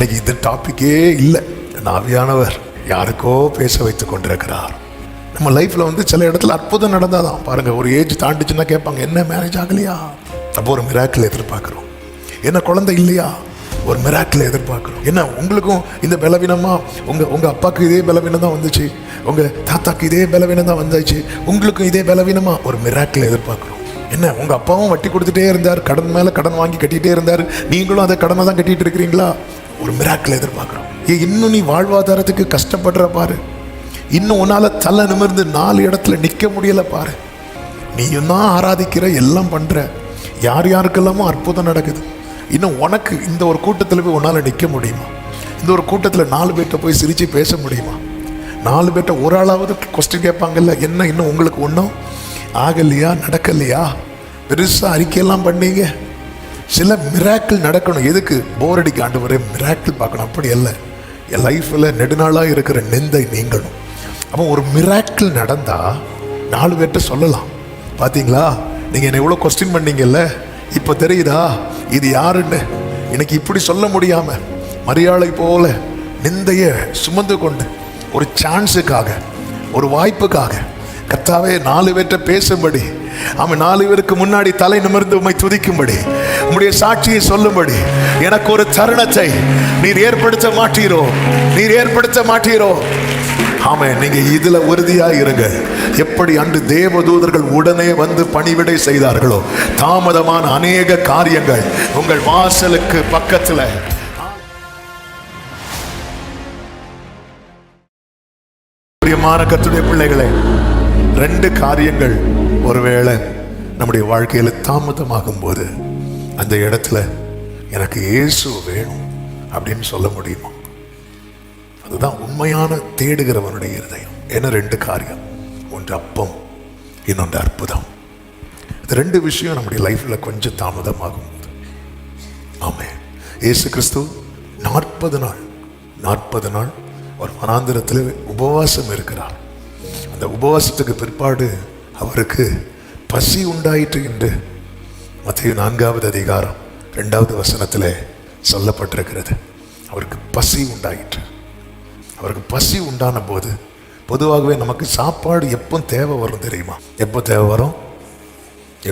இன்னைக்கு இந்த டாபிக்கே இல்லை. ஆவியானவர் யாருக்கோ பேச வைத்து கொண்டிருக்கிறார். நம்ம லைஃப்ல வந்து சில இடத்துல அற்புதம் நடந்தாதான் பாருங்க. ஒரு ஏஜ் தாண்டிச்சுன்னா கேட்பாங்க, என்ன மேரேஜ் ஆகலையா? அப்போ ஒரு மிராக்கிள் எதிர்பார்க்குறோம். என்ன குழந்தை இல்லையா? ஒரு மிராக்கிள் எதிர்பார்க்குறோம். என்ன உங்களுக்கும் இந்த பலவீனமா? உங்க அப்பாவுக்கு இதே பலவீனம் தான் வந்துச்சு, உங்க தாத்தாக்கு இதே பலவீனம் தான் வந்துச்சு, உங்களுக்கும் இதே பலவீனமா? ஒரு மிராக்கிள் எதிர்பார்க்குறோம். என்ன உங்க அப்பாவும் வட்டி கொடுத்துட்டே இருந்தார், கடன் மேல கடன் வாங்கி கட்டிகிட்டே இருந்தார், நீங்களும் அதை கடனை தான் கட்டிட்டு இருக்கிறீங்களா? ஒரு மிராக்கிள் எதிர்பார்க்குறோம். இன்னும் நீ வாழ்வாதாரத்துக்கு கஷ்டப்படுற பாரு, இன்னும் உன்னால தலை நிமிர்ந்து 4 இடத்துல நிற்க முடியல பாரு. நீயும் தான் ஆராதிக்கிற, எல்லாம் பண்ற, யார் யாருக்கெல்லாமோ அற்புதம் நடக்குது. இன்னும் உனக்கு இந்த ஒரு கூட்டத்தில் போய் உன்னால நிற்க முடியுமா? இந்த ஒரு கூட்டத்தில் 4 பேர்கிட்ட போய் சிரிச்சு பேச முடியுமா? 4 பேர்கிட்ட ஒரு ஆளாவது கொஸ்டின் கேட்பாங்கல்ல, என்ன இன்னும் உங்களுக்கு ஒன்றும் ஆகலையா, நடக்கலையா? பெருசாக அறிக்கையெல்லாம் பண்ணீங்க. சில மிராக்கிள் நடக்கணும். எதுக்கு? போர் அடிக்க ஆண்டவரே மிராக்கிள் பார்க்கணும். அப்படி அல்ல, என் லைஃப்பில் நெடுநாளாக இருக்கிற நெந்தை நீங்கணும். அப்போ ஒரு மிராக்கிள் நடந்தால் 4 பேர்கிட்ட சொல்லலாம், பார்த்தீங்களா நீங்கள் என்னை எவ்வளோ கொஸ்டின் பண்ணீங்கல்ல, இப்போ தெரியுதா இது யாருன்னு. எனக்கு இப்படி சொல்ல முடியாமல் மரியாதை போல நிந்தைய சுமந்து கொண்டு ஒரு சான்ஸுக்காக, ஒரு வாய்ப்புக்காக கர்த்தாவே 4 பேர்கிட்ட பேசும்படி, அவன் 4 பேருக்கு முன்னாடி தலை நிமிர்ந்து உம்மை துதிக்கும்படி, உம்முடைய சாட்சியை சொல்லும்படி எனக்கு ஒரு தருணத்தை நீர் ஏற்படுத்த மாட்டீரோ, நீர் ஏற்படுத்த மாட்டீரோ. ஆமென். நீங்க இதுல உறுதியாக இருங்க. எப்படி அன்று தேவதூதர்கள் உடனே வந்து பணிவிடை செய்தார்களோ, தாமதமான அநேக காரியங்கள் உங்கள் வாசலுக்கு பக்கத்துல. பிரியமான கர்த்தருடைய பிள்ளைகளே, 2 காரியங்கள் ஒருவேளை நம்முடைய வாழ்க்கையில தாமதமாகும் போது அந்த இடத்துல எனக்கு இயேசு வேணும் அப்படின்னு சொல்ல முடியுமா? அதுதான் உண்மையான தேடுகிறவனுடைய இருதயம். என்ன 2 காரியம், ஒன்று அப்பம், இன்னொன்று அற்புதம். இந்த 2 விஷயம் நம்முடைய லைஃப்ல கொஞ்சம் தாமதமாகும் போது, ஆமென். இயேசு கிறிஸ்து 40 நாள் ஒரு வனாந்திரத்தில் உபவாசம் இருக்கிறார். அந்த உபவாசத்துக்கு பிற்பாடு அவருக்கு பசி உண்டாயிற்று என்று மத்தேயு 4வது அதிகாரம் 2வது வசனத்தில் சொல்லப்பட்டிருக்கிறது. அவருக்கு பசி உண்டாயிற்று. அவருக்கு பசி உண்டான போது, பொதுவாகவே நமக்கு சாப்பாடு எப்போ தேவை வரும் தெரியுமா? எப்போ தேவை வரும்?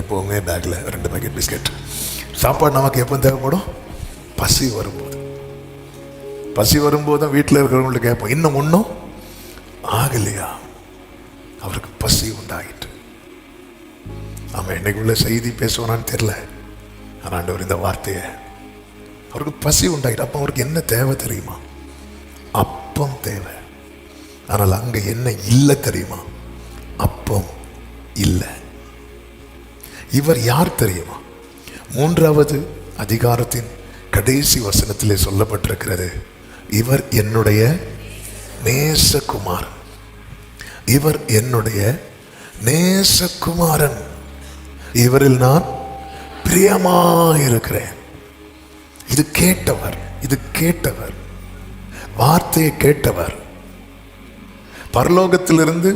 எப்போவுமே பேக்கில் 2 பேக்கெட் பிஸ்கெட். சாப்பாடு நமக்கு எப்போ தேவைப்படும்? பசி வரும்போது. பசி வரும்போது தான் வீட்டில் இருக்கிறவங்கள்ட்ட கேட்போம், இன்னும் ஒன்றும் ஆகலையா? அவருக்கு பசி உண்டாயிற்று. ஆமாம், இன்னைக்கு உள்ள செய்தி பேசுவானான்னு தெரியல, ஆனால் ஆண்டவர் இந்த வார்த்தையை, அவருக்கு பசி உண்டாயிட்டு. அப்போ அவருக்கு என்ன தேவை தெரியுமா? அப்பம் தேவை. ஆனால் அங்க என்ன இல்லை தெரியுமா? அப்பம் இல்லை. இவர் யார் தெரியுமா? 3வது அதிகாரத்தின் கடைசி வசனத்திலே சொல்லப்பட்டிருக்கிறது, இவர் என்னுடைய நேசகுமாரன். இவர் என்னுடைய நேசகுமாரன், இவரில் நான் பிரியமாயிருக்கிறேன். இது கேட்டவர், வார்த்தையை கேட்டவர், பரலோகத்திலிருந்து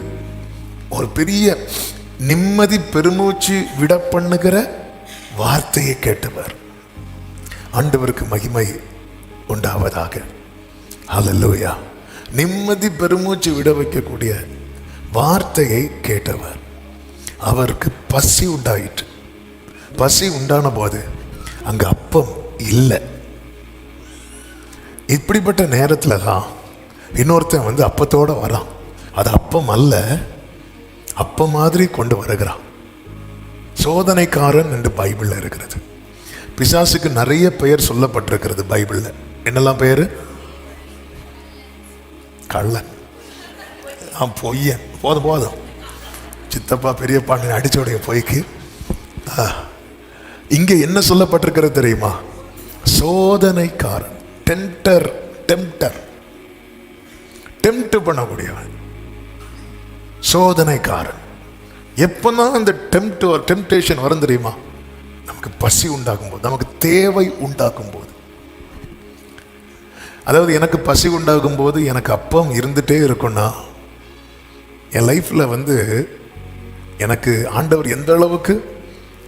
ஒரு பெரிய நிம்மதி பெருமூச்சு விட பண்ணுகிற வார்த்தையை கேட்டவர். ஆண்டவருக்கு மகிமை உண்டாவதாக. ஹல்லேலூயா. நிம்மதி பெருமூச்சு விட வைக்கக்கூடிய வார்த்தையை கேட்டவர். அவருக்கு பசி உண்டாயிற்று. பசி உண்டான போது அங்க அப்பம் இல்லை. இப்படிப்பட்ட நேரத்துல தான் இன்னொருத்தன் வந்து அப்பத்தோட வரான். அது அப்பம் அல்ல, அப்பம் மாதிரி கொண்டு வருகிறான். சோதனைக்காரன் என்று பைபிள்ல இருக்கிறது. பிசாசுக்கு நிறைய பெயர் சொல்லப்பட்டிருக்கிறது பைபிள்ல. என்னெல்லாம் பெயர்? கள்ளன், பொய்யன். போதும் சித்தப்பா பெரியப்பா அடிச்சோடைய பொய்க்கு. இங்க என்ன சொல்லப்பட்டிருக்கிறது தெரியுமா? சோதனைக்காரன், டெம்ப்டர், டெம்ப்ட் பண்ணக்கூடியவன், சோதனைக்காரன். எப்பதான் அந்த டெம்ப்டேஷன் வரும் தெரியுமா? நமக்கு பசி உண்டாகும் போது, நமக்கு தேவை உண்டாக்கும் போது. அதாவது எனக்கு பசி உண்டாகும் போது எனக்கு அப்பம் இருந்துட்டே இருக்கும்னா, என் லைஃப்ல வந்து எனக்கு ஆண்டவர் எந்த அளவுக்கு,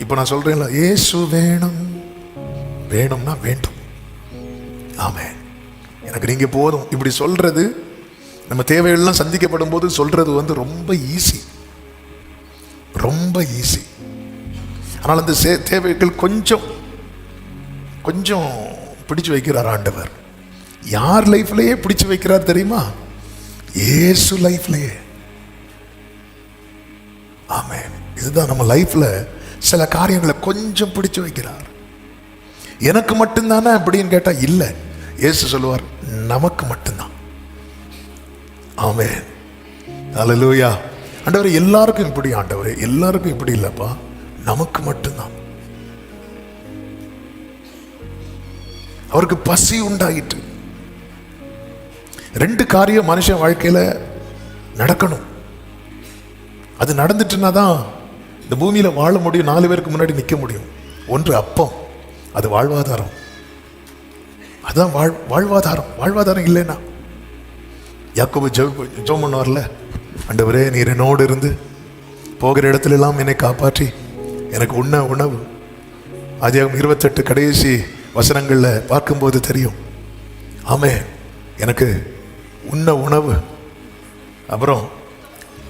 இப்போ நான் சொல்றேன், இயேசு வேணும்னா வேண்டும். ஆமென். எனக்கு நீங்க போதும் இப்படி சொல்றது, நம்ம தேவைகள்லாம் சந்திக்கப்படும் போது சொல்றது ரொம்ப ஈஸி, ரொம்ப ஈஸி. ஆனால் அந்த தேவைகள் கொஞ்சம் கொஞ்சம் பிடிச்சு வைக்கிறார் ஆண்டவர். யார் லைஃப்லயே பிடிச்சு வைக்கிறார் தெரியுமா? இயேசு லைஃப்லயே. ஆமென். இதுதான் நம்ம லைஃப்ல சில காரியங்களை கொஞ்சம் பிடிச்சு வைக்கிறார். எனக்கு மட்டும்தானே அப்படின்னு கேட்டா இல்ல, இயேசு சொல்லுவார் நமக்கு மட்டும்தான். ஆமென். ஹல்லேலூயா. ஆண்டவரே எல்லாருக்கும் இப்படி, ஆண்டவரே எல்லாருக்கும் இப்படி இல்லப்பா, நமக்கு மட்டும்தான். அவருக்கு பசி உண்டாயிற்று. 2 காரியம் மனுஷன் வாழ்க்கையில நடக்கணும். அது நடந்துட்டுன்னா தான் இந்த பூமியில வாழ முடியும், 4 பேருக்கு முன்னாடி நிற்க முடியும். ஒன்று அப்பம், அது வாழ்வாதாரம். அதுதான் வாழ்வாதாரம். வாழ்வாதாரம் இல்லைன்னா யாக்கோபு ஜெபம் பண்ணுவார்ல, ஆண்டவரே நீர் என்னோடு இருந்து போகிற இடத்துல எல்லாம் என்னை காப்பாற்றி எனக்கு உண்ண உணவு. ஆதியாகமம் 28 கடைசி வசனங்கள்ல பார்க்கும்போது தெரியும். ஆமென். எனக்கு உண்ண உணவு, அப்புறம்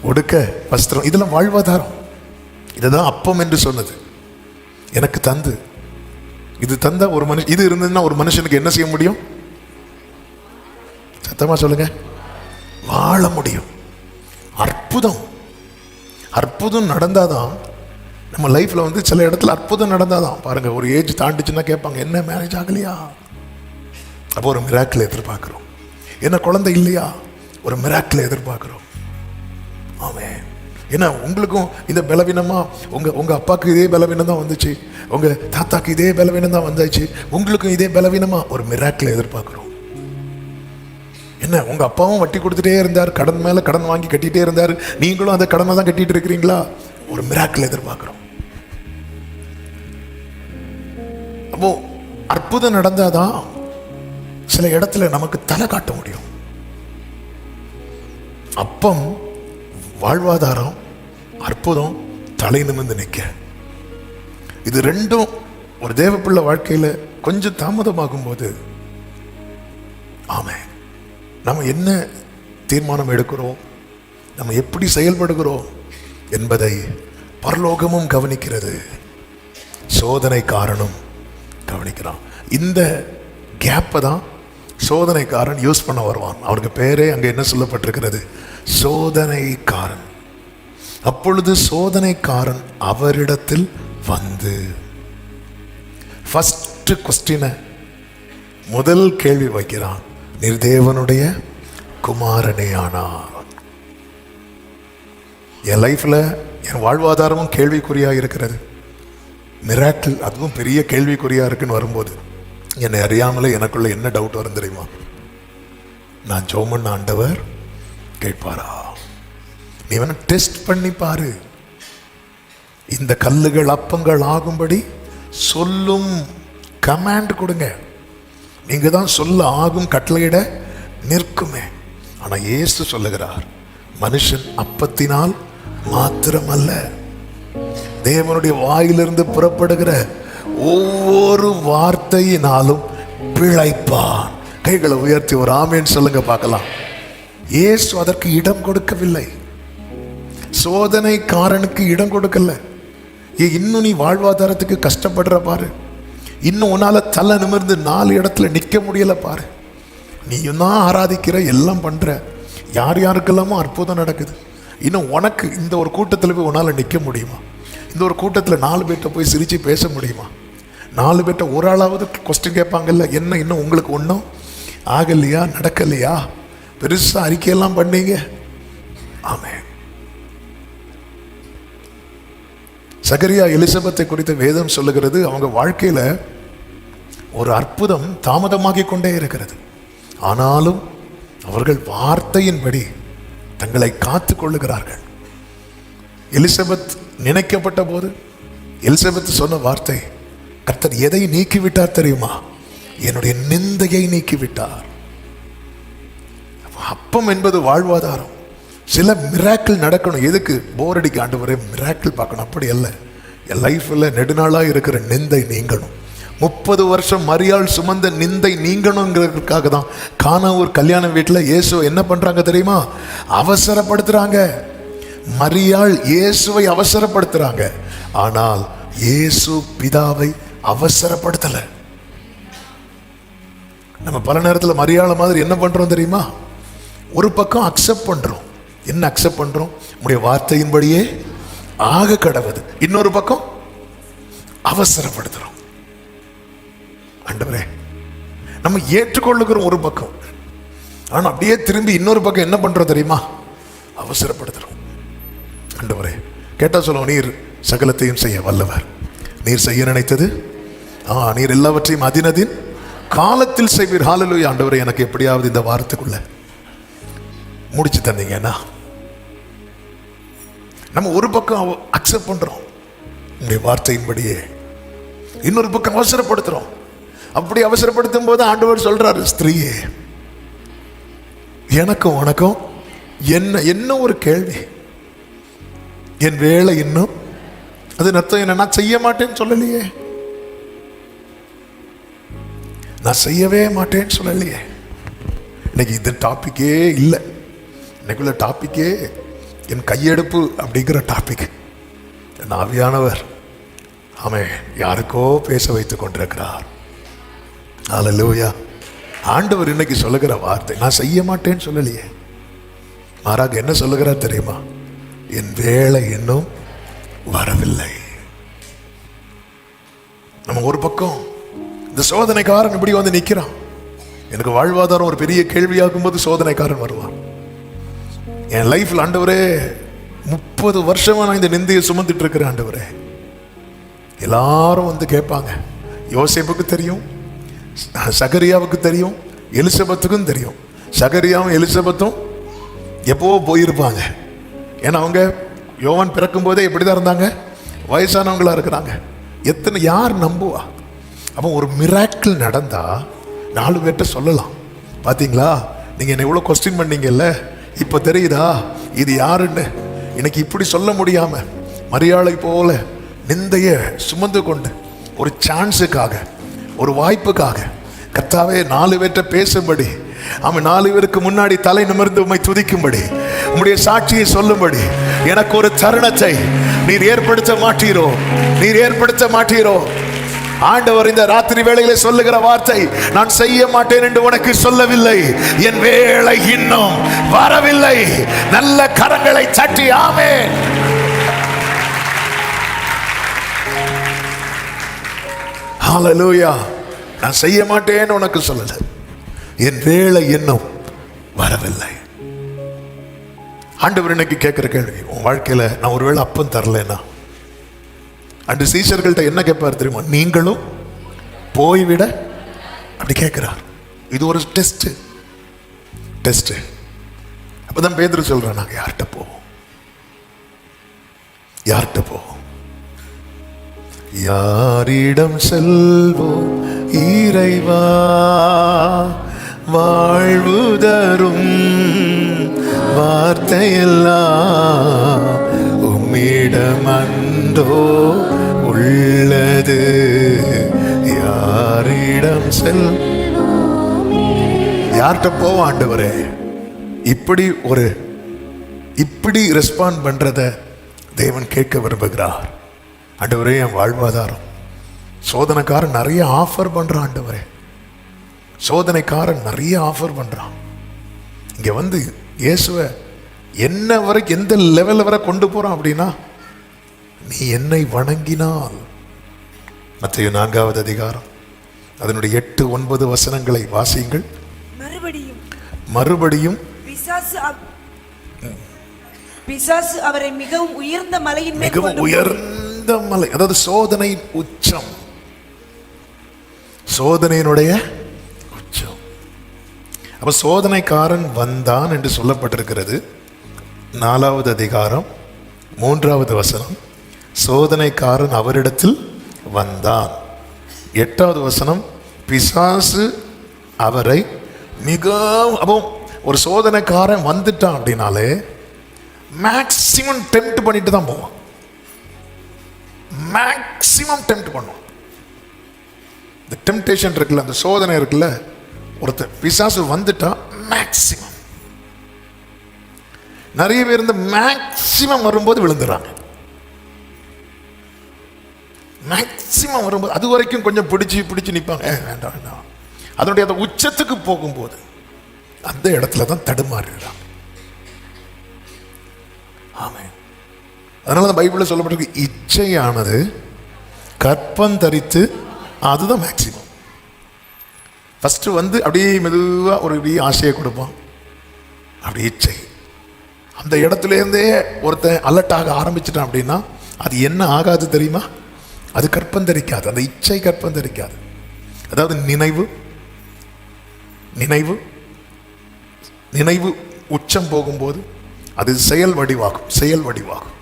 ஒடுக்க வஸ்திரம், இதெல்லாம் வாழ்வாதாரம். இதுதான் அப்பம் என்று சொன்னது. எனக்கு தந்து, இது தந்தா ஒரு மனுஷன், இது இருந்ததுன்னா ஒரு மனுஷனுக்கு என்ன செய்ய முடியும்? சத்தமா சொல்லுங்க, வாழ முடியும். அற்புதம், அற்புதம் நடந்தாதான் நம்ம லைஃப்ல சில இடத்துல அற்புதம் நடந்தாதான். பாருங்க, ஒரு ஏஜ் தாண்டிச்சுன்னா கேட்பாங்க, என்ன மேரேஜ் ஆகலையா? அப்போ ஒரு மிராக்கிள் எதிர்பார்க்கிறோம். என்ன குழந்தை இல்லையா? ஒரு மிராக்கிள் எதிர்பார்க்கிறோம். ஆமென். ஏன்னா உங்களுக்கும் இந்த பலவீனமா, உங்க அப்பாவுக்கு இதே பலவீனம் தான் வந்துச்சு, உங்க தாத்தாக்கு இதே பலவீனம் தான் வந்தாச்சு, உங்களுக்கும் இதே பலவீனமா, ஒரு மிராக்கிள் எதிர்பார்க்கிறோம். என்ன, உங்க அப்பாவும் வட்டி கொடுத்துட்டே இருந்தார், கடன் மேல கடன் வாங்கி கட்டிட்டே இருந்தார், நீங்களும் அந்த கடனை தான் கட்டிட்டு இருக்கிறீங்களா? ஒரு மிராக்கிள் எதிர்பார்க்கிறோம். அப்போ அற்புதம் நடந்தாதான் சில இடத்துல நமக்கு தலை காட்ட முடியும். அப்பம் வாழ்வாதாரம், அற்புதம் தலை நிமிர்ந்து நிற்க. இது ரெண்டும் ஒரு தேவப்பிள்ளை வாழ்க்கையில கொஞ்சம் தாமதமாகும் போது, ஆமென், நம்ம என்ன தீர்மானம் எடுக்கிறோம், நம்ம எப்படி செயல்படுகிறோம் என்பதை பரலோகமும் கவனிக்கிறது, சோதனைக்காரனும் கவனிக்கிறான். இந்த கேப்பை தான் சோதனைக்காரன் யூஸ் பண்ண வருவான். அவருக்கு பேரே அங்கே என்ன சொல்லப்பட்டிருக்கிறது? சோதனைக்காரன். அப்பொழுது சோதனைக்காரன் அவரிடத்தில் வந்து, ஃபர்ஸ்ட் கொஸ்டினை, முதல் கேள்வி வைக்கிறான், நீர் தேவனுடைய குமாரனே ஆனார். என் லைஃப்ல என் வாழ்வாதாரமும் கேள்விக்குறியா இருக்கிறது, மிராக்கிள் அதுவும் பெரிய கேள்விக்குறியா இருக்குன்னு வரும்போது என்னை அறியாமலே எனக்குள்ள என்ன டவுட் வரும் தெரியுமா? நான் ஜெபம் ஆண்டவர் கேட்பாரா? நீ வேணா டெஸ்ட் பண்ணி பாரு. இந்த கல்லுகள் அப்பங்கள் ஆகும்படி சொல்லும் கமாண்ட் கொடுங்க. நீங்க தான் சொல்ல ஆகும் கட்டளையிட நிற்குமே. ஆனா இயேசு சொல்லுகிறார், மனுஷன் அப்பத்தினால் மாத்திரமல்ல, தேவனுடைய வாயிலிருந்து புறப்படுகிற ஒவ்வொரு வார்த்தையினாலும் பிழைப்பான். கைகளை உயர்த்தி ஒரு ஆமேன் சொல்லுங்க பார்க்கலாம். இயேசு அதற்கு இடம் கொடுக்கவில்லை, சோதனைக்காரனுக்கு இடம் கொடுக்கல. இன்னும் நீ வாழ்வாதாரத்துக்கு கஷ்டப்படுற பாரு, இன்னும் உன்னால தலை நிமிர்ந்து 4 இடத்துல நிற்க முடியல பாரு, நீயும் தான் ஆராதிக்கிற, எல்லாம் பண்ற, யார் யாருக்கெல்லாமோ அற்புதம் நடக்குது, இன்னும் உனக்கு இந்த ஒரு கூட்டத்தில் போய் உன்னால நிற்க முடியுமா? இந்த ஒரு கூட்டத்தில் 4 பேர்ட்ட போய் சிரிச்சு பேச முடியுமா? 4 பேர்ட்ட ஒரு ஆளாவது கொஸ்டின் கேட்பாங்கல்ல, என்ன இன்னும் உங்களுக்கு ஒன்றும் ஆகலையா, நடக்கலையா, பெருசா அறிக்கையெல்லாம் பண்ணீங்க. ஆமென். சகரியா எலிசபெத்தை குறித்த வேதம் சொல்லுகிறது, அவங்க வாழ்க்கையில ஒரு அற்புதம் தாமதமாகி கொண்டே இருக்கிறது. ஆனாலும் அவர்கள் வார்த்தையின்படி தங்களை காத்து கொள்ளுகிறார்கள். எலிசபெத் நினைக்கப்பட்ட போது எலிசபெத் சொன்ன வார்த்தை, கர்த்தர் எதை நீக்கிவிட்டார் தெரியுமா? என்னுடைய நிந்தையை நீக்கிவிட்டார். அப்பம் என்பது வாழ்வாதாரம். சில மிராக்கிள் நடக்கணும். எதுக்கு? போர் அடிக்க ஆண்டவரே மிராக்கிள் பார்க்கணும், அப்படி அல்ல. என் லைஃப்ல நெடுநாளா இருக்கிற நிந்தை நீங்கணும், 30 வருஷம் மரியாள் சுமந்த நிந்தை நீங்கணுங்கிறதுக்காக தான் கானா ஒரு கல்யாண வீட்டில் இயேசு என்ன பண்றாங்க தெரியுமா? அவசரப்படுத்துறாங்க. மரியாள் இயேசுவை அவசரப்படுத்துறாங்க. ஆனால் இயேசு பிதாவை அவசரப்படுத்தல. நம்ம பல நேரத்தில் மரியாள மாதிரி என்ன பண்றோம் தெரியுமா? ஒரு பக்கம் அக்செப்ட் பண்றோம். என்ன அக்செப்ட் பண்றோம்? உடைய வார்த்தையின்படியே ஆக கடவுது. இன்னொரு பக்கம் அவசரப்படுத்துறோம். ஆண்டவரே, நம்ம ஏற்றுக்கொள்ளுகிறோம் ஒரு பக்கம், ஆனா அப்படியே திரும்பி இன்னொரு பக்கம் என்ன பண்றோம் தெரியுமா? அவசரப்படுத்துறோம். ஆண்டவரே, கேட்டா சொல்லுவோம், நீர் சகலத்தையும் செய்ய வல்லவர், நீர் செய்ய நினைத்தது நீர் எல்லாவற்றையும் அதினதின் காலத்தில் செய்வீர். ஹல்லேலூயா. ஆண்டவரே, எனக்கு எப்படியாவது இந்த வாரத்துக்குள்ள முடிச்சு தந்தீங்கன்னா. நம்ம ஒரு பக்கம் அக்செப்ட் பண்றோம் உங்களுடைய வார்த்தையின்படியே, இன்னொரு பக்கம் அவசரப்படுத்துறோம். அப்படி அவசரப்படுத்தும் போது ஆண்டவர் சொல்றாரு, ஸ்திரீயே, எனக்கும் உனக்கும் என்ன ஒரு கேள்வி, என் வேலை இன்னும், அது அர்த்தம் என்ன? நான் செய்ய மாட்டேன்னு சொல்லலையே, நான் செய்யவே மாட்டேன்னு சொல்லலையே. இன்னைக்கு இந்த டாபிக்கே இல்லை. இன்னைக்குள்ள டாபிக்கே என் கையெடுப்பு அப்படிங்கிற டாபிக். என் ஆவியானவர் ஆமென் யாருக்கோ பேச வைத்துக் கொண்டிருக்கிறார். ஹல்லேலூயா. ஆண்டவர் இன்னைக்கு சொல்லுகிற வார்த்தை, நான் செய்ய மாட்டேன்னு சொல்லலையே, மாறாக என்ன சொல்லுகிறார் தெரியுமா? என் வேலை இன்னும் வரவில்லை. நம்ம ஒரு பக்கம் இந்த சோதனைக்காரன் இப்படி வந்து நிற்கிறான். எனக்கு வாழ்வாதாரம் ஒரு பெரிய கேள்வியாகும் போது சோதனைக்காரன் வருவான். என் லைஃப்ல ஆண்டவரே 30 வருஷமா நான் இந்த நிந்தையை சுமந்துட்டு இருக்கிறேன். ஆண்டவரே, எல்லாரும் வந்து கேட்பாங்க. யோசேப்புக்கு தெரியும், சகரியாவுக்கு தெரியும், எலிசபெத்துக்கும் தெரியும். சகரியாவும் எலிசபெத்தும் எப்போ போயிருப்பாங்க. ஏன்னா அவங்க யோவான் பிறக்கும் போதே எப்படிதான் இருந்தாங்க? வயசானவங்களா இருக்கிறாங்க. எத்தனை யார் நம்புவா? அப்போ ஒரு மிராக்கிள் நடந்தா 4 பேர்கிட்ட சொல்லலாம். பார்த்தீங்களா, நீங்க என்ன இவ்வளோ கொஸ்டின் பண்ணீங்கல்ல, இப்போ தெரியுதா இது யாருன்னு? இன்னைக்கு இப்படி சொல்ல முடியாம மரியாளை போல நிந்தைய சுமந்து கொண்டு ஒரு சான்ஸுக்காக, ஒரு வாய்ப்புக்காக கர்த்தாவே 4 பேர்கிட்ட பேசும்படி, அவன் 4 பேருக்கு முன்னாடி தலை நிமிர்ந்து உம்மை துதிக்கும்படி, உம்முடைய சாட்சியை சொல்லும்படி எனக்கு ஒரு தருணத்தை நீர் ஏற்படுத்த மாட்டீரோ, நீர் ஏற்படுத்த மாட்டீரோ. ஆண்டவர் இந்த ராத்திரி வேளையிலே சொல்லுகிற வார்த்தை, நான் செய்ய மாட்டேன் என்று உனக்கு சொல்லவில்லை, என் வேளை இன்னும் வரவில்லை. நல்ல கரங்களை தட்டி ஆமென். ஹல்லேலூயா. நான் செய்ய மாட்டேன்னு உனக்கு சொல்லல, என் வேளை இன்னும் வரவில்லை. ஆண்டவர் இன்னைக்கு கேட்கிற கேள்வி, உன் வாழ்க்கையில நான் ஒருவேளை அப்பம் தரலன்னா, அன்று சீஷர்கள்ட்ட என்ன கேட்பார் தெரியுமா? நீங்களும் போய்விட, அப்படி கேட்கிறார். இது ஒரு டெஸ்ட். அப்பதான் பேதுரு சொல்றான், நாங்க யார்கிட்ட போவோம், யார்கிட்ட போவோம், யாரிடம் செல்வோம் இறைவா, வாழ்வு தரும் வார்த்தையெல்லாம் உம்மிடம் அன்றோ உள்ளது, யாரிடம் செல், யார்கிட்ட போவோம்? ஆண்டவரே, இப்படி ரெஸ்பாண்ட் பண்றத தேவன் கேட்க விரும்புகிறார். ஆண்டவரே, என் வாழ்வாதாரம், சோதனைக்காரன் நிறைய ஆஃபர் பண்றான். ஆண்டவரே, சோதனைக்காரன் நிறைய ஆஃபர் பண்றான். இங்க வந்து இயேசுவை என்ன வரைக்கும், எந்த லெவல் வரை கொண்டு போறான் அப்படின்னா, நீ என்னை வணங்கினால், மத்தேயு 4வது அதிகாரம் அதனுடைய 8-9 வசனங்களை வாசியுங்கள். மறுபடியும் பிசாசு அவரை மிகவும் உயர்ந்த மலையின் மேல், மிகவும் உயர்ந்த மலை, அதாவது சோதனை உச்சம், சோதனையினுடைய உச்சம். அப்ப சோதனைக்காரன் வந்தான் என்று சொல்லப்பட்டிருக்கிறது. 4வது அதிகாரம் 3வது வசனம், சோதனைக்காரன் அவரிடத்தில் வந்தான். 8வது வசனம், பிசாசு அவரை மிகவும், அப்போ ஒரு சோதனைக்காரன் வந்துட்டான் அப்படின்னாலே மேக்சிமம் டெம்ப்ட் பண்ணிட்டு தான் போவான். மேக்சிமம் டெம்ப்ட் பண்ணுவான். இந்த டெம்டேஷன் இருக்குல்ல, அந்த சோதனை இருக்குல்ல, ஒருத்தர் பிசாசு வந்துட்டா மேக்சிமம் நிறைய பேர் இந்த மேக்சிமம் வரும்போது விழுந்துறாங்க. மேக்சிமம் வரும்போது அது வரைக்கும் கொஞ்சம் பிடிச்சு நிற்பாங்க, வேண்டாம் வேண்டாம். அதனுடைய அந்த உச்சத்துக்கு போகும்போது அந்த இடத்துல தான் தடுமாறுகிறாங்க. ஆமென். அதனால தான் பைபிளில் சொல்லப்பட்டிருக்கு, இச்சையானது கற்பந்தரித்து, அதுதான் மேக்சிமம். ஃபர்ஸ்ட் வந்து அப்படியே மெதுவாக ஒரு ஆசையை கொடுப்பான், அப்படி இச்சை. அந்த இடத்துல இருந்தே ஒருத்தன் அலர்ட்டாக ஆரம்பிச்சிட்டான் அப்படின்னா அது என்ன ஆகாது தெரியுமா? அது கற்பந்தரிக்காது, அந்த இச்சை கற்பந்தரிக்காது. அதாவது நினைவு உச்சம் போகும்போது அது செயல் வடிவாகும்.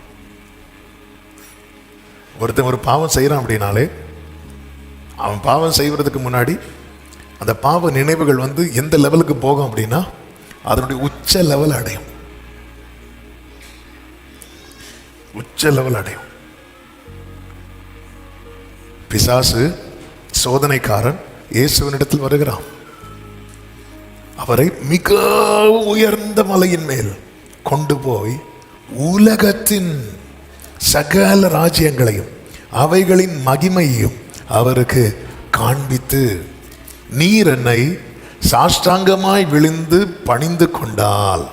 ஒருத்தன் ஒரு பாவம் செய்யறான் அப்படின்னாலே அவன் பாவம் செய்வதற்கு முன்னாடி அந்த பாவ நினைவுகள் வந்து எந்த லெவலுக்கு போகும் அப்படின்னா அதனுடைய உச்ச லெவல் அடையும். பிசாசு சோதனைக்காரன் இயேசுவினிடத்தில் வருகிறான். அவரை மிக உயர்ந்த மலையின் மேல் கொண்டு போய் உலகத்தின் சகல ராஜ்யங்களையும் அவைகளின் மகிமையையும் அவருக்கு காண்பித்து, நீர் என்னை சாஷ்டாங்கமாய் விழுந்து பணிந்து கொண்டால்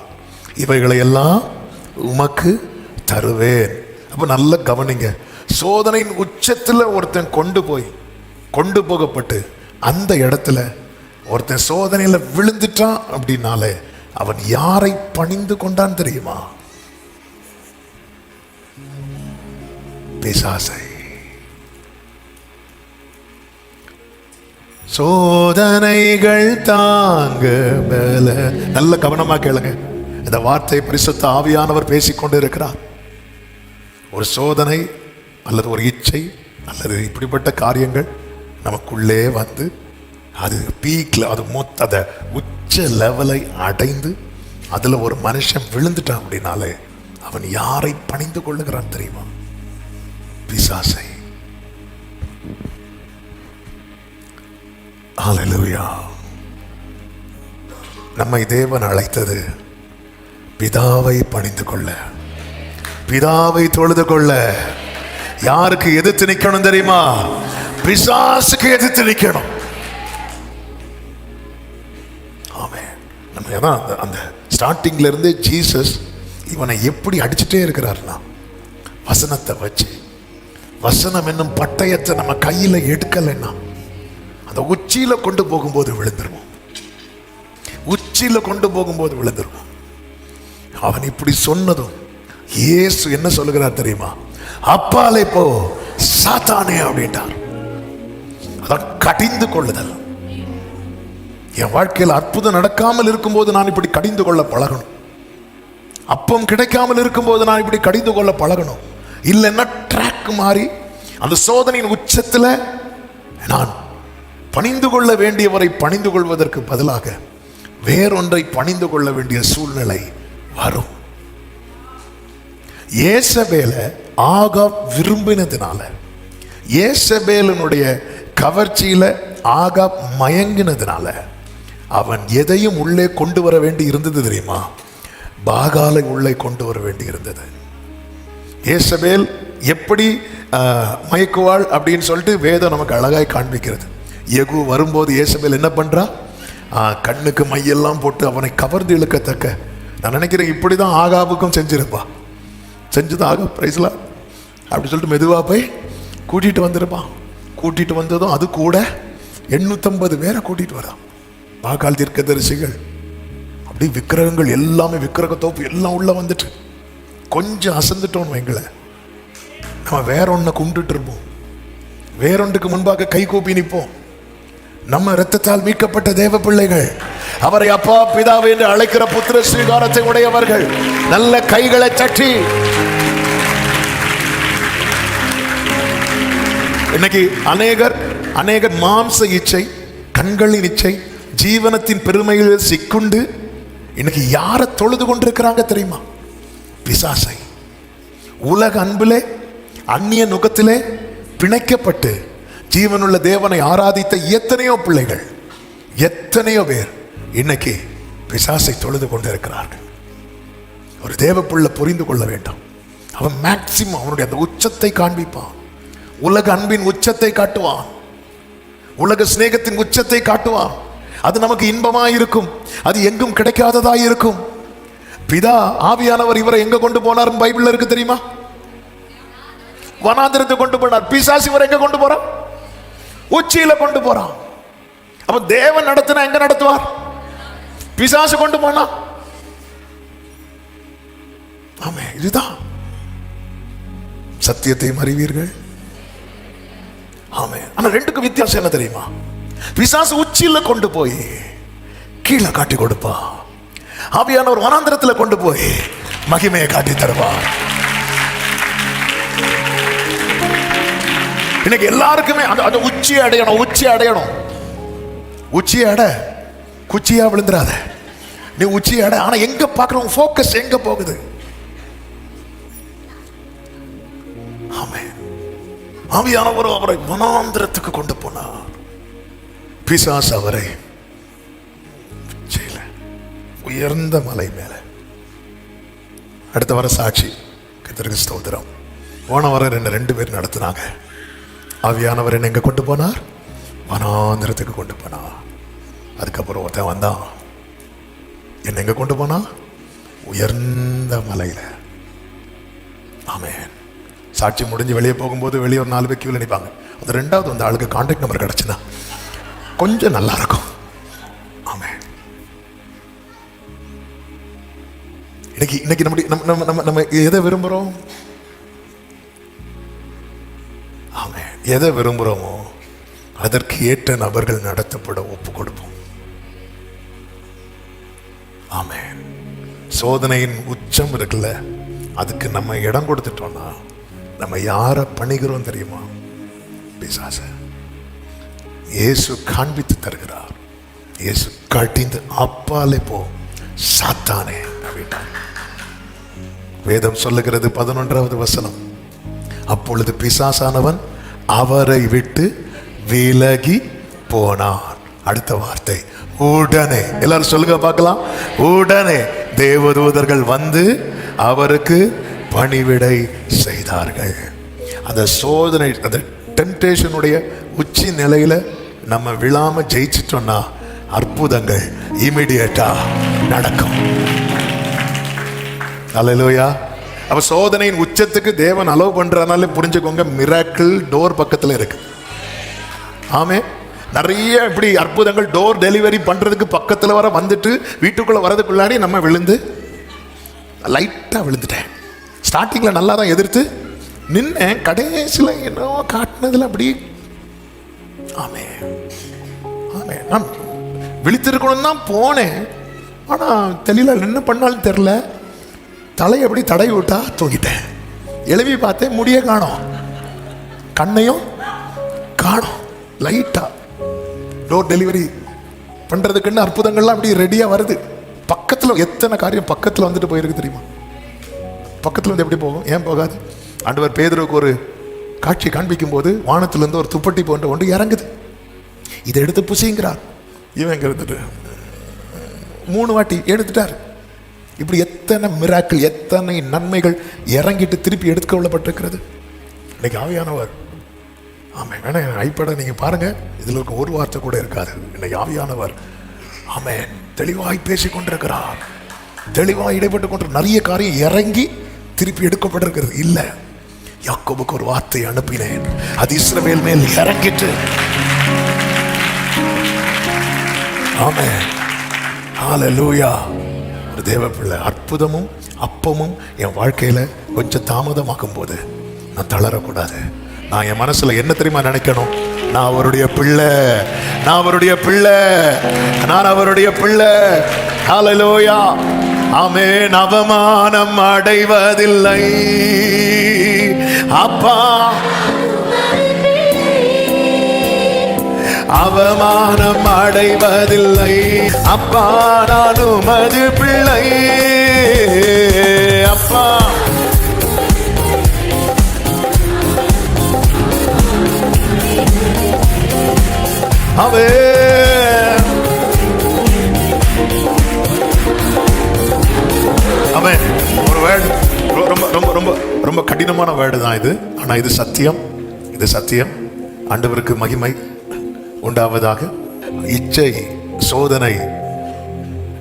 இவைகளையெல்லாம் உமக்கு தருவேன். அப்ப நல்ல கவனிங்க, சோதனையின் உச்சத்தில் ஒருத்தன் கொண்டு போகப்பட்டு அந்த இடத்துல ஒருத்தன் சோதனையில விழுந்துட்டான் அப்படின்னாலே அவன் யாரை பணிந்து கொண்டான் தெரியுமா? பிசாசை. சோதனைகள் தாங்க மேல. நல்ல கவனமா கேளுங்க, இந்த வார்த்தை பரிசுத்த ஆவியானவர் பேசிக்கொண்டு இருக்கிறார். ஒரு சோதனை அல்லது ஒரு இச்சை அல்லது இப்படிப்பட்ட காரியங்கள் நமக்குள்ளே வந்து அது பீக்ல, அது மொத்த உச்ச லெவலை அடைந்து அதுல ஒரு மனுஷன் விழுந்துட்டான் அப்படின்னாலே அவன் யாரை பணிந்து கொள்ளுகிறான் தெரியுமா? பிசாசை. ஹல்லேலூயா. நம்மை தேவன் அழைத்தது பிதாவை பணிந்து கொள்ள, பிதாவை தொழுது கொள்ள. யாருக்கு எதிர்த்து நிக்கணும் தெரியுமா? பிசாசுக்கு எதிர்த்து நிக்கணும். ஆமென். நம்ம அந்த ஸ்டார்டிங்ல இருந்து ஜீசஸ் இவனை எப்படி அடிச்சுட்டே இருக்கிறார்னா, வசனத்தை வச்சு, வசனம் என்னும் பட்டயத்தை நம்ம கையில எடுக்கலைன்னா அந்த உச்சியில கொண்டு போகும்போது விழுந்துருவோம். அவன் இப்படி சொன்னதும் இயேசு என்ன சொல்லுகிறார் தெரியுமா? அப்பாலே போ சாத்தானே அப்படின்ட்டார். அதான் கடிந்து கொள்ளுதல். என் வாழ்க்கையில் அற்புதம் நடக்காமல் இருக்கும்போது நான் இப்படி கடிந்து கொள்ள பழகணும். அப்பம் கிடைக்காமல் இருக்கும்போது நான் இப்படி கடிந்து கொள்ள பழகணும். இல்லைன்னா ட்ராக் மாறி அந்த சோதனையின் உச்சத்துல நான் பணிந்து கொள்ள வேண்டியவரை பணிந்து கொள்வதற்கு பதிலாக வேறொன்றை பணிந்து கொள்ள வேண்டிய சூழ்நிலை வரும். யேசபேல ஆகாப் விரும்பினதுனால, யேசபேலினுடைய கவர்ச்சியில ஆகாப் மயங்கினதுனால அவன் எதையும் உள்ளே கொண்டு வர வேண்டி இருந்தது தெரியுமா? பாகாலை உள்ளே கொண்டு வர வேண்டி இருந்தது. யேசபேல் எப்படி மயக்குவாள் அப்படின்னு சொல்லிட்டு வேதம் நமக்கு அழகாய் காண்பிக்கிறது. யெகூ வரும்போது யேசபேல் என்ன பண்றா? கண்ணுக்கு மையெல்லாம் போட்டு அவனை கவர்ந்து இழுக்கத்தக்க, நான் நினைக்கிறேன் இப்படிதான் ஆகாபுக்கும் செஞ்சிருப்பா. செஞ்சது ஆகாப் பிரைஸ்லாம் அப்படி சொல்லிட்டு மெதுவாக போய் கூட்டிட்டு வந்திருப்பான். கூட்டிட்டு வந்ததும் அது கூட 850 பேரை கூட்டிட்டு வரான். பாகால் தீர்க்கதரிசிகள், அப்படி விக்கிரகங்கள் எல்லாமே, விக்கிரக தோப்பு எல்லாம் உள்ள வந்துட்டு கொஞ்சம் அசந்துட்டோன்னு வைங்கள, நம்ம வேற ஒன்றை கும்பிட்டுட்டு இருப்போம். வேறொன்றுக்கு முன்பாக கை கூப்பி நிற்போம். நம்ம இரத்தத்தால் மீட்கப்பட்ட தேவ பிள்ளைகள், அவரை அப்பா பிதாவை என்று அழைக்கிற புத்திர ஸ்வீகாரத்தை உடையவர்கள், நல்ல கைகளை தட்டி. இன்னைக்கு அநேகர் மாம்ச இச்சை, கண்களின் இச்சை, ஜீவனத்தின் பெருமையில் சிக்குண்டு இன்னைக்கு யாரை தொழுது கொண்டிருக்கிறாங்க தெரியுமா? பிசாசை. உலக அன்பிலே, அந்நிய நுகத்திலே பிணைக்கப்பட்டு ஜீவனுள்ள தேவனை ஆராதித்த எத்தனையோ பிள்ளைகள், எத்தனையோ பேர் இன்னைக்கு பிசாசை தொழுது கொண்டு இருக்கிறார்கள். ஒரு தேவ பிள்ளை புரிந்து கொள்ள வேண்டும். அவன் மேக்சிமம் அவனுடைய அந்த உச்சத்தை காண்பிப்பான். உலக அன்பின் உச்சத்தை காட்டுவான், உலக சிநேகத்தின் உச்சத்தை காட்டுவான். அது நமக்கு இன்பமா இருக்கும், அது எங்கும் கிடைக்காததா இருக்கும். பிதா ஆவியானவர் இவரை எங்க கொண்டு போனார் பைபிள்ல இருக்கு தெரியுமா? வனாந்திரத்தை கொண்டு போனார். பிசாசு இவரை எங்க கொண்டு போறான்? உச்சியில கொண்டு போறான். அப்ப தேவன் நடத்தினா எங்க நடத்துவார்? பிசாசு கொண்டு போனா. ஆமே, இதுதான் சத்தியத்தை அறிவீர்கள். ஆமே. ஆனா ரெண்டுக்கு வித்தியாசம் என்ன தெரியுமா? பிசாசு உச்சியில கொண்டு போய் கீழே காட்டி கொடுப்பா, ஆவியானவர் வனாந்திரத்துல கொண்டு போய் மகிமையை காட்டி தருவார். இன்னைக்கு எல்லாருக்குமே அந்த உச்சியை அடையணும், உச்சியை அடையணும். உச்சியை அட, குச்சியா விழுந்துடாத, நீ உச்சியை அட. ஆனா எங்க பார்க்கணும்? போக்கஸ் எங்க போகுது? ஆமே. ஆவியானவர் அவரை வனாந்திரத்துக்கு கொண்டு போனார். பிசாசு அவரை உயர்ந்த மலை மேல. அடுத்த வர சாட்சி, கர்த்தருக்கு ஸ்தோத்திரம். போன வாரம் ரெண்டு பேர் நடத்தினாங்க. ஆவியானவர் என்ன எங்க கொண்டு போனார்? வனாந்திரத்துக்கு கொண்டு போனார். அதுக்கப்புறம் ஒருத்தன் வந்தான், என்ன எங்க கொண்டு போனா? உயர்ந்த மலையில. ஆமென். சாட்சி முடிஞ்சு வெளியே போகும்போது வெளியே ஒரு 4 பேர் கியூல நிற்பாங்க. அந்த ரெண்டாவது அந்த ஆளுக்கு கான்டாக்ட் நம்பர் கிடைச்சுன்னா கொஞ்சம் நல்லா இருக்கும். ஆமென். இன்னைக்கு நம்ம எதை விரும்புறோம்? ஆமென். எதை விரும்புறோமோ அதற்கு ஏற்ற நபர்கள் நடத்தப்பட ஒப்பு கொடுப்போம். ஆமென். சோதனையின் உச்சம் இருக்குல்ல, அதுக்கு நம்ம இடம் கொடுத்துட்டோம்னா நம்ம யாரை பணிகிறோம் தெரியுமா? பிசாச. இயேசு காண்பித்து தருகிறார். இயேசு கட்டிந்து அப்பாலே போ சாத்தானே அப்படின்ட்டார். வேதம் சொல்லுகிறது 11வது வசனம், அப்பொழுது பிசாசானவன் அவரை விட்டு விலகி போனான். அடுத்த வார்த்தை உடனே. எல்லாரும் சொல்லுங்க பார்க்கலாம். உடனே தேவதூதர்கள் வந்து அவருக்கு பணிவிடை செய்தார்கள். அந்த சோதனை, அந்த டெம்டேஷனுடைய உச்சி நிலையில நம்ம விழாம ஜெயிச்சிட்டோம்னா அற்புதங்கள் இமிடியேட்டா நடக்கும். அல்லேலூயா. அப்ப சோதனையின் உச்சத்துக்கு தேவன் அலோவ் பண்றதுனால புரிஞ்சுக்கோங்க, மிராக்கிள் டோர் பக்கத்துல இருக்கு. ஆமே. நிறைய இப்படி அற்புதங்கள் டோர் டெலிவரி பண்றதுக்கு பக்கத்துல வர வந்துட்டு வீட்டுக்குள்ள வரதுக்குள்ளாடி நம்ம விழுந்து லைட்டா விழுந்துட்டேன். ஸ்டார்டிங்ல நல்லா தான் எதிர்த்து நின்னேன், கடைசியில் என்ன காட்டினதுல அப்படி. ஆமே ஆமே. நான் விழித்திருக்கணும் தான் போனேன், ஆனா தெரியல என்ன பண்ணாலும் தெரியல. தலையை எப்படி தடவி விட்டா தூங்கிட்டேன். எழுவி பார்த்தேன், முடிய காணோம், கண்ணையும் காணோம். லைட்டா டோர் டெலிவரி பண்றதுக்குன்னு அற்புதங்கள்லாம் அப்படி ரெடியா வருது. பக்கத்துல எத்தனை காரியம் பக்கத்துல வந்துட்டு போயிருக்கு தெரியுமா? பக்கத்துல வந்து எப்படி போகும்? ஏன் போகாது? ஆண்டவர் பேதுருவுக்கு ஒரு காட்சி காண்பிக்கும் போது வானத்திலிருந்து ஒரு துப்பட்டி போன்ற ஒன்று இறங்குது. இதை எடுத்து புசிங்கிறார். இவன் எடுத்துட்டு 3 வாட்டி எடுத்துட்டார். இப்படி எத்தனை மிராக்கிள், எத்தனை நன்மைகள் இறங்கிட்டு திருப்பி எடுத்துக்கொள்ளப்பட்டிருக்கிறது. இன்னைக்கு ஆவியானவர், ஆமே வேணா ஐப்பட நீங்க பாருங்க, இதுல இருக்க ஒரு வார்த்தை கூட இருக்காது. இன்னைக்கு ஆவியானவர் ஆமே தெளிவாய் பேசிக் கொண்டிருக்கிறார். தெளிவாய் இடைப்பட்டு கொண்டு நிறைய காரியம் இறங்கி திருப்பி எடுக்கப்பட்டிருக்கிறது. இல்ல, யாக்கோபுக்கு ஒரு வார்த்தை அனுப்பினேன், அது இஸ்ரவேல் மேல் இறங்கிட்டு. ஆமென். ஹல்லேலூயா. ஒரு தேவ பிள்ளை அற்புதமும் அப்பமும் என் வாழ்க்கையில கொஞ்சம் தாமதமாக்கும் போது நான் தளரக்கூடாது. நான் என் மனசுல என்ன தெரியுமா நினைக்கணும்? நான் அவருடைய பிள்ளை, நான் அவருடைய பிள்ளை, நான் அவருடைய பிள்ளை. ஹல்லேலூயா. ஆமென். அவமானம் அடைவதில்லை அப்பா, அவமானம் அடைவதில்லை அப்பா, நான் உமது பிள்ளை அப்பா. ஆமென். ஆமென். ஒரு வேர்டு ரொம்ப ரொம்ப ரொம்ப ரொம்ப கடினமான வேர்டு தான் இது. ஆனா இது சத்தியம், இது சத்தியம். ஆண்டவருக்கு மகிமை உண்டாவதாக. இச்சை சோதனை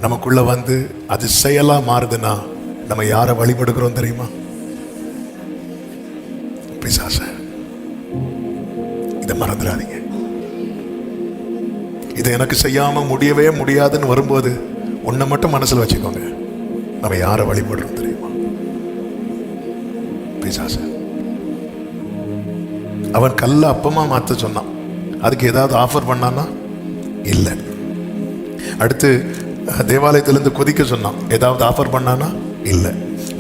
நமக்குள்ள வந்து அது செயலா மாறுதுன்னா நம்ம யாரை வழிபடுகிறோம் தெரியுமா? பிசாச. இதை மறந்துடாதீங்க. இதை எனக்கு செய்யாம முடியவே முடியாதுன்னு வரும்போது ஒன்றை மட்டும் மனசுல வச்சுக்கோங்க, நம்ம யாரை வழிபடுறோம் தெரியுமா? பிசாச. அவன் கல்ல அப்பமா மாத்த சொன்னான். அதுக்கு ஏதாவது ஆஃபர் பண்ணானா? இல்லை. அடுத்து தேவாலயத்திலிருந்து கொதிக்க சொன்னான். ஏதாவது ஆஃபர் பண்ணானா? இல்லை.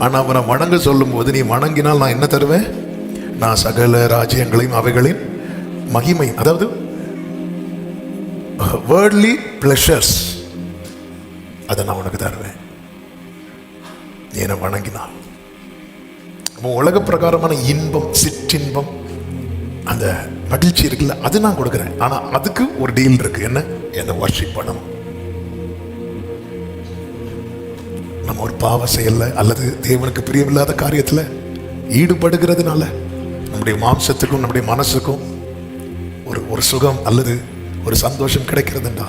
ஆனா அவனை வணங்க சொல்லும் போது, நீ வணங்கினால் நான் என்ன தருவேன்? நான் சகல ராஜ்யங்களையும் அவைகளின் மகிமை, அதாவது வேர்ட்லி பிளஷர்ஸ், அதை நான் உனக்கு தருவேன் நீ என்ன வணங்கினால். உலக பிரகாரமான இன்பம், சிற்றின்பம், அந்த மகிழ்ச்சி இருக்குல்ல, அது நான் கொடுக்குறேன். ஆனா அதுக்கு ஒரு டீல் இருக்கு. என்ன வர்ஷிப் பண்ணணும். நம்ம ஒரு பாவ செயல்ல அல்லது தேவனுக்கு பிரியமில்லாத காரியத்துல ஈடுபடுகிறதுனால நம்முடைய மாம்சத்துக்கும் நம்முடைய மனசுக்கும் ஒரு சுகம் அல்லது ஒரு சந்தோஷம் கிடைக்கிறதுண்டா,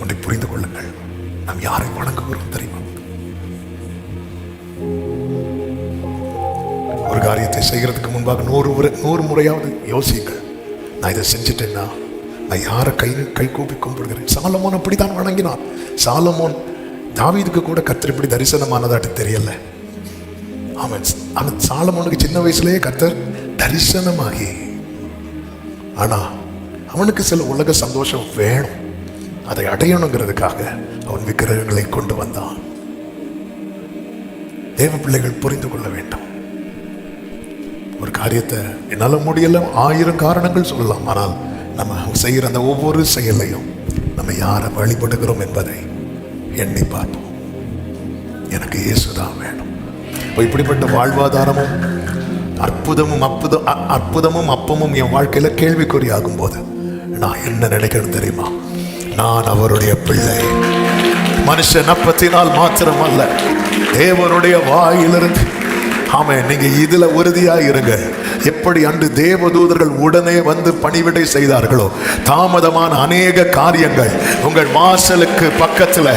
ஒன்றை புரிந்து கொள்ளுங்கள். நாம் யாரை வணங்குகிறோம் தெரியுமா? ஒரு காரியத்தை செய்கிறதுக்கு முன்பாக 100 முறையாவது யோசியுங்கள். நான் இதை செஞ்சுட்டேன்னா நான் யாரை கை கூப்பி கும்பிடுகிறேன்? சாலமோன் அப்படித்தான் வணங்கினான். சாலமோன் தாவீதுக்கு கூட கர்த்தர் இப்படி தரிசனமானதாட்டு தெரியல. அவன் சாலமோனுக்கு சின்ன வயசுலேயே கர்த்தர் தரிசனமாகி, ஆனா அவனுக்கு சில உலக சந்தோஷம் வேணும். அதை அடையணுங்கிறதுக்காக அவன் விக்கிரகங்களை கொண்டு வந்தான். தேவ பிள்ளைகள் புரிந்து கொள்ள வேண்டும். ஒரு காரியத்தை என்னால முடியல, 1000 காரணங்கள் சொல்லலாம். ஆனால் நம்ம செய்கிற அந்த ஒவ்வொரு செயலையும் நம்ம யாரை வழிபடுகிறோம் என்பதை எண்ணி பார்ப்போம். எனக்கு இயேசுதான் வேணும். இப்படிப்பட்ட வாழ்வாதாரமும் அற்புதமும் அப்பமும் என் வாழ்க்கையில கேள்விக்குறியாகும் போது நான் என்ன நினைக்கிறேன் தெரியுமா? நான் அவருடைய பிள்ளை. மனுஷன் அப்பத்தினால் மாத்திரம் அல்ல, தேவனுடைய வாயிலிருந்து. ஆமென். நீங்க இதுல உறுதியா இருங்க. எப்படி அன்று தேவதூதர்கள் உடனே வந்து பணிவிடை செய்தார்களோ, தாமதமான அநேக காரியங்கள் உங்கள் வாசலுக்கு பக்கத்துல,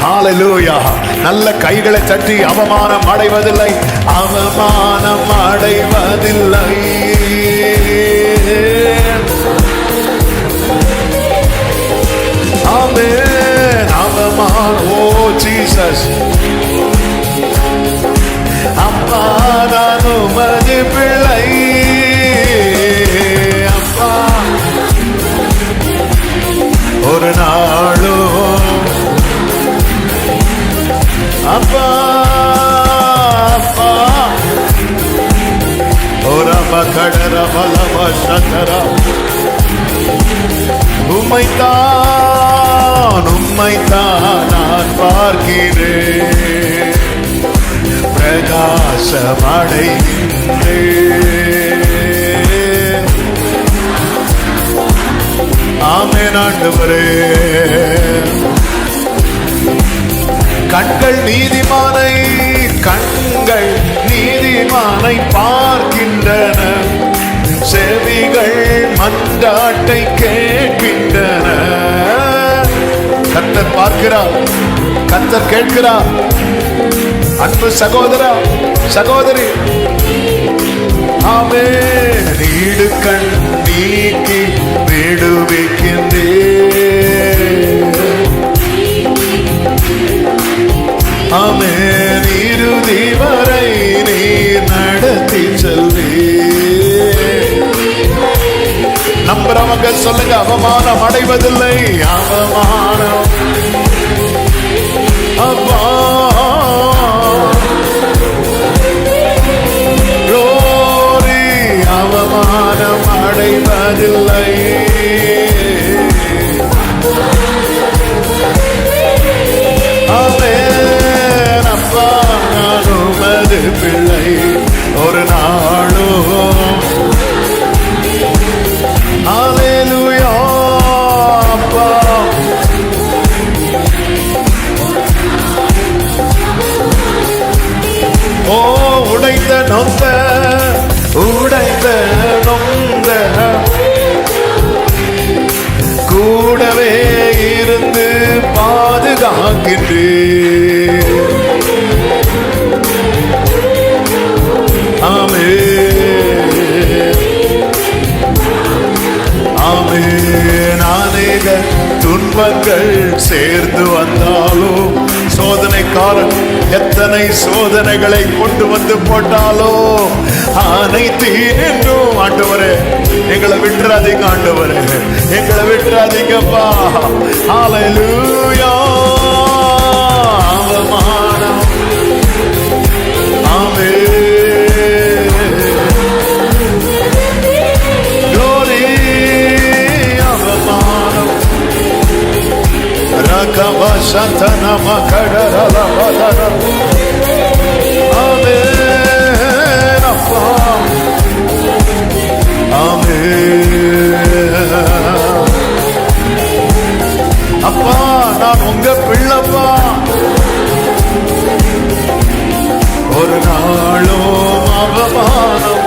ஹல்லேலூயா, நல்ல கைகளை தட்டி அவமானம் அடைவதில்லை, அவமானம் அடைவதில்லை. ஆமென். அவமானம், ஓ ஜீசஸ். அப்பா நான் உமது பிள்ளை. அப்பா ஒரு நாளும் அப்பா அப்பா ஒரு கடர பலவ சதரா உம்மைத்தான் நான் பார்க்கிறேன், பிரகாசமடைகின்றேன். ஆமென் ஆண்டவரே. கண்கள் நீதிமானை பார்க்கின்றன, செவிகள் மன்றாட்டை கேட்கின்றன. கர்த்தர் பார்க்கிறார், கர்த்தர் கேட்கிறார். அன்பு சகோதரா, சகோதரி, ஆமென். நீடு கண் நீக்கி விடுவிக்கின்றேன். ஆமென். இறுதி வரை நீ நடத்தி செல்வே. நம்புறவங்க சொல்லுங்க, அவமானம் அடைவதில்லை. அவமானம் அப்பா அவமானம் அடைவதில்லை. ஆமென். அப்பா நான் உமது பிள்ளை. ஒரு நாளும் ஹல்லேலூயா காக்கின்றேன். ஆமென், ஆமென். அநேக துன்பங்கள் சேர்ந்து வந்தாலும், சோதனைக்காரன் எத்தனை சோதனைகளை கொண்டு வந்து போட்டாலோ அனைத்தீன்றும் ஆண்டவரே எங்களை விட்டுறாதீங்க, ஆண்டவரே எங்களை விட்டுறாதீங்கப்பா. ஹல்லேலூயா. அவமானம், ஆமென், glory, அவமானம், ரகவசதன மகடரல வதர, ஆமென் அப்பா, ஆமென் அப்பா. நான் உங்க பிள்ளைப்பா. ஒரு நாளும் அவமானம்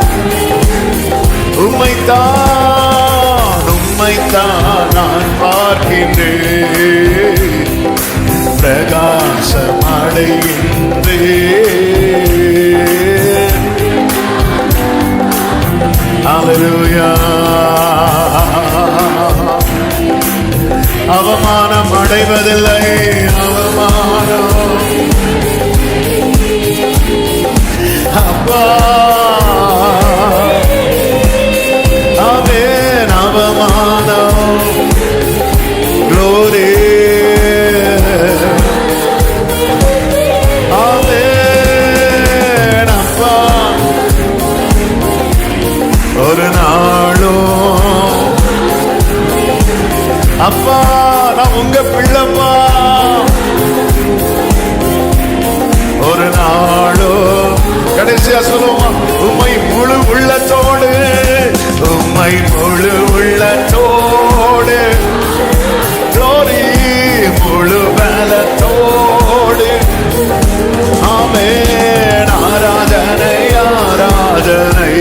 உம்மைத்தான் நான் பார்க்கின்றேன். பிரகாசம் அடைகின்றேன். ஹல்லேலூயா. அவமானம் அடைவதில்லை, அவமானம் அப்பா. ஆமென், அவமானம், glory, ஆமென் அப்பா. ஒரு நாளும் அப்பா நான் உங்க பிள்ளைப்பா. ஒரு நாளும் கடைசியா சொல்லுவோம், உம்மை முழு உள்ளத்தோடு, உம்மை முழு உள்ளத்தோடு, glory, முழு பலத்தோடு, ஆமென். ஆராதனை, ஆராதனை,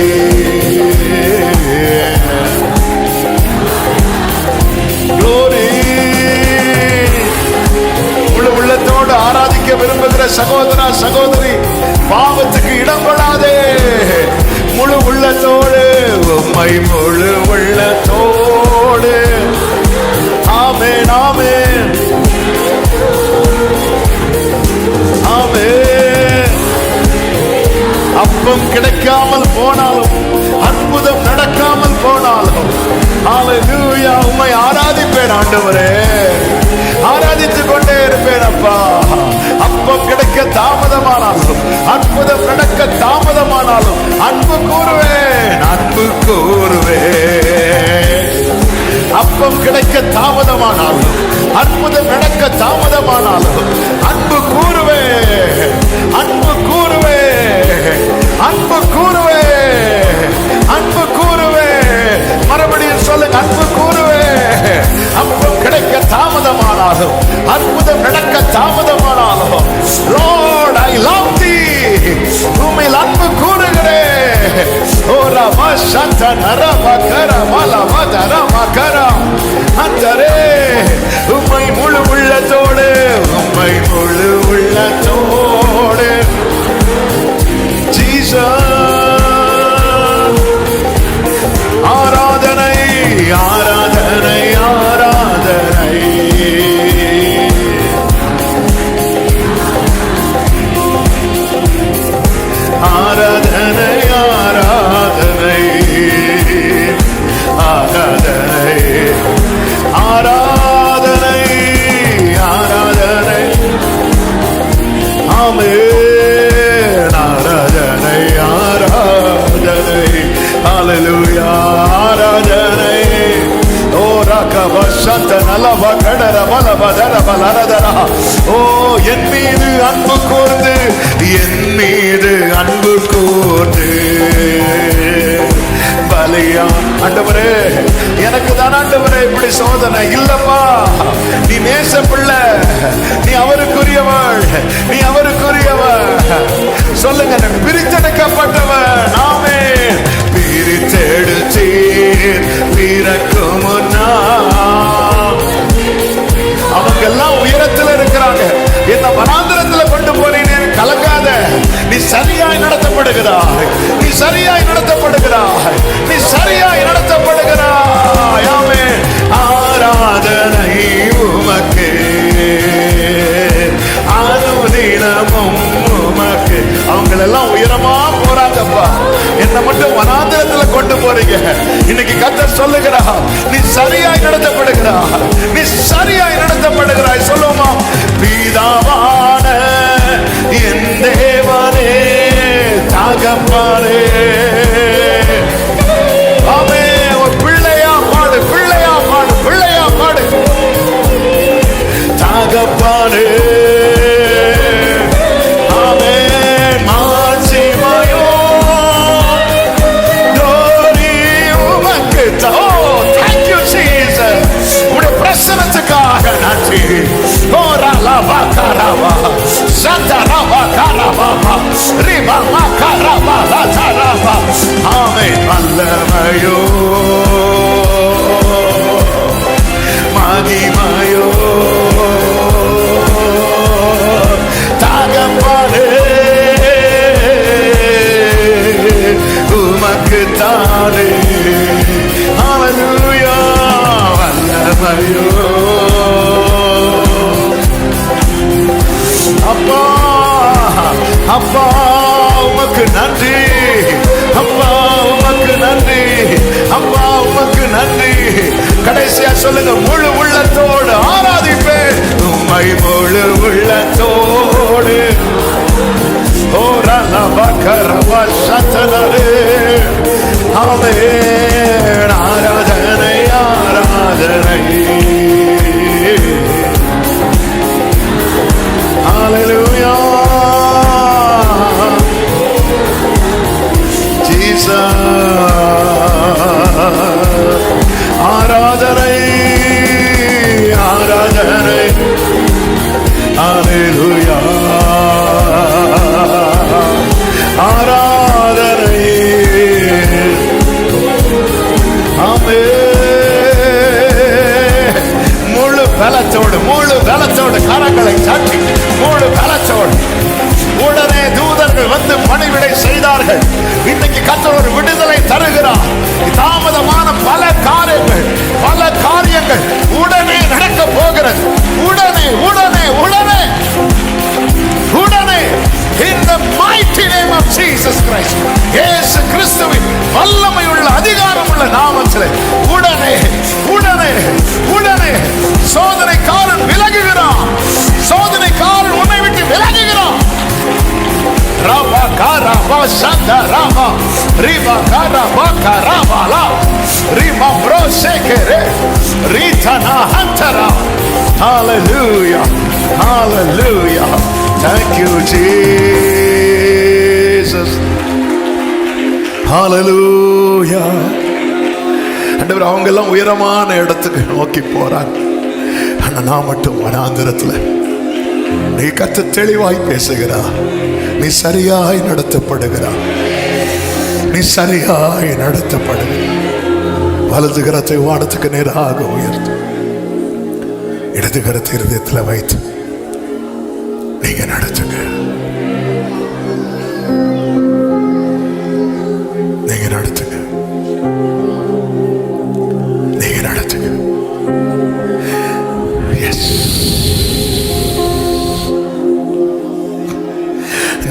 glory. முழு உள்ளத்தோடு ஆராதிக்க விரும்புகிற சகோதரா சகோதரி, பாவத்துக்கு இடம் கொடாதே. முழு உள்ளத்தோடு, உம்மை முழு உள்ளத்தோடு, ஆமென், ஆமென், ஆமென். அப்பம் கிடைக்காமல் போனாலும், அற்புதம் நடக்காமல் போனாலும், ஹல்லேலூயா, உம்மை ஆராதிப்பேன் ஆண்டவரே, ஆராதித்துக் கொண்டே இருப்பேன் அப்பா. அப்பம் கிடைக்க தாமதமானாலும், அற்புதம் நடக்க தாமதமானாலும், அன்பு கூறுவேன், அன்பு கூறுவேன். அப்பம் கிடைக்க தாமதமானாலும், அற்புதம் நடக்க தாமதமானாலும், அன்பு கூறுவேன், அன்பு கூறுவேன், அன்பு கூறுவேன், அன்பு கூறுவேன். மறுபடியும் சொல்லுங்க, அன்பு கூறுவேன். அப்பம் கிடைக்க தாமதமானாலும், அற்புதம் நடக்க தாமதமானாலும், Lord, I love thee, உம்மில் அன்பு கூறுகிறேன். ஓ ரமா சந்த நரமகர மலமதர மகர அந்தரே, உம்மை முழு உள்ளத்தோடு, உம்மை முழு உள்ளத்தோடு, ஜீசஸ். ஆராதனை, ஆராதனை, ஆராதனை, ஆராதனை, ஆராதனை, ஆராதனை, ஆராதனை, ஆராதனை, ஆமென். ஆராதனை, ஆராதனை, ஹல்லேலூயா. ஆராதனை, ஓ ரகவசந்த நலவ கடர பலவதர பலரதர. ஓ என் மீது அன்பு கூர்ந்து, என் மீது அன்பு கூர்ந்து, பலியா ஆண்டவரே, எனக்கு தான் ஆண்டவரே இப்படி சோதனை இல்லப்பா. நீ நேச பிள்ளை, நீ அவருக்குரியவள், நீ அவருக்குரியவள். சொல்லுங்க, பிரித்தெடுக்கப்பட்டவன். ஆமென். பிரித்தெடுத்தீர் பிறக்கும் முன்னா. அவங்க எல்லாம் உயரத்தில் இருக்கிறாங்க, நடத்தப்படுகிறாய், நீ சரியாய் நடத்தப்படுகிறாய், நீ சரியாய் நடத்தப்படுகிறாய். ஆமென். ஆராதனை உமக்கே, அனுதினமும் உமக்கு. அவங்களெல்லாம் உயரமா போறாங்கப்பா, என்ன மட்டும் வனாந்திரத்துல கொண்டு போறீங்க. இன்னைக்கு கர்த்தர் சொல்லுகிறார், நீ சரியாய் நடத்தப்படுகிறாய், நீ சரியாய் நடத்தப்படுகிறாய். சொல்லுமா, பிதாவான என் தேவனே, தகப்பனே. ஆமே, ஒரு பிள்ளையா பாடு, பிள்ளையா பாடு, பிள்ளையா பாடு. தகப்பனே, வல்லமையோ மகிமையோ தகப்பனே உமக்கு தானே. ஹல்லேலூயா. வல்லமையோ அப்பா, அப்பா உமக்கு நன்றி, அப்பா உமக்கு நன்றி, அப்பா உமக்கு நன்றி. கடைசியா சொல்லுங்க, முழு உள்ளத்தோடு ஆராதிப்பேன் உம்மை, முழு உள்ளத்தோடு. ஓ ரலபகரவ சதனரே. ஆமென். ஆராதனை, ஆராதனை. Hallelujah. Jesus. ஆராதனை, ஆராதனை. Hallelujah. ஆராதனை. ஆமென். முழு பலத்தோடு, முழு பலத்தோடு கரங்களை சாட்டி, முழு பலத்தோடு. உடனே தூதர்கள் வந்து பணிவிடை செய்தார்கள். இன்னைக்கு கர்த்தர் ஒரு விடுதலை தருகிறார். தாமதமான பல காரியங்கள், பல காரியங்கள் உடனே நடக்க போகிறது. உடனே, உடனே, உடனே, உடனே. In the mighty name of Jesus Christ, இயேசு கிறிஸ்துவின் வல்லமையுள்ள அதிகாரமுள்ள நாமத்திலே உடனே, உடனே, உடனே சோதனைக்காரன் விலகுகிறான். சோதனைக்காரன் உன்னை விட்டு விலகுகிறான். ராபா காராபா சந்தா Rafah ரிபா காராபா காராபாலா ரிமா ப்ரோசேகரே ரிதனா ஹந்தரா. Hallelujah. Hallelujah. Thank you Jesus. Hallelujah. ஆண்டவரே, அவங்க எல்லாம் உயரமான இடத்துக்கு நோக்கி போறாங்க. ஆனா நான் மட்டும் வனாந்திரத்துல. நீ கர்த்தர் தெளிவாய் பேசுகிறார், நீ சரியாய் நடத்தப்படுகிறார், நீ சரியாய் நடத்தப்படுகிறார். வலது கரத்தை வானத்துக்கு நேராக உயர்த்து, இடது கரத்தை இருதயத்தில் வைத்து நீங்க நடத்துங்க, நீங்க நடத்துங்க, நீங்க நடத்துங்க. எஸ்,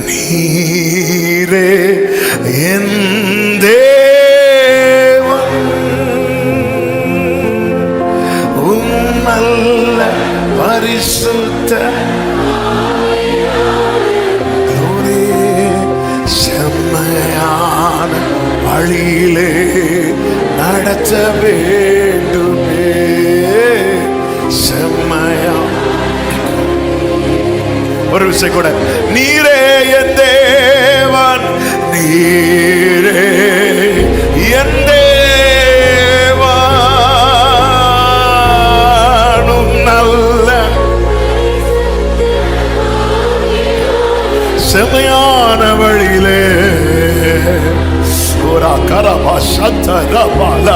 நீரே என் தேவன், உம்மல்ல பரிசுத்த செம்மையான வழியிலே நடத்த வேண்டுமே. செம்மையா ஒரு விஷயம் கூட, நீரே என் தேவன், நீரே என் தேவன், நல்ல செமையான வழியிலே ஒரு கரபா சந்தரபால.